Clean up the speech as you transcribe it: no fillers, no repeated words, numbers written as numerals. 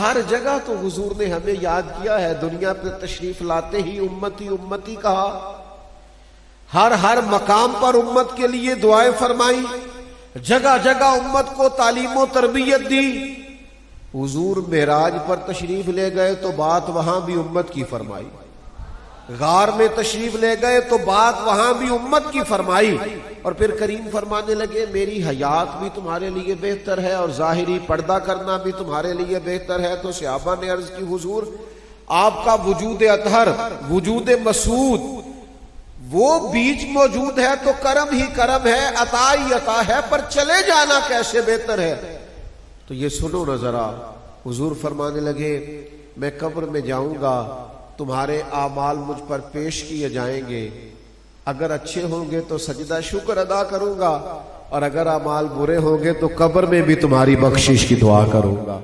हर जगह तो हुजूर ने हमें याद किया है। दुनिया पर तशरीफ लाते ही उम्मती उम्मती कहा, हर मकाम पर उम्मत के लिए दुआएं फरमाई, जगह जगह उम्मत को तालीम और तरबियत दी। हुजूर मेराज पर तशरीफ ले गए तो बात वहां भी उम्मत की फरमाई, गार में तशरीफ ले गए तो बात वहां भी उम्मत की फरमाई। और फिर करीम फरमाने लगे मेरी हयात भी तुम्हारे लिए बेहतर है और जाहिरी पर्दा करना भी तुम्हारे लिए बेहतर है। तो सहाबा ने अर्ज की हुजूर आपका वजूद अतहर, वजूद मसूद, वो बीच मौजूद है तो करम ही करम है, अता ही अता है, पर चले जाना कैसे बेहतर है। तो ये सुनो न जरा। हुजूर फरमाने लगे मैं कब्र में जाऊंगा, तुम्हारे आमाल मुझ पर पेश किए जाएंगे, अगर अच्छे होंगे तो सजदा शुक्र अदा करूंगा और अगर आमाल बुरे होंगे तो कब्र में भी तुम्हारी बख्शिश की दुआ करूंगा।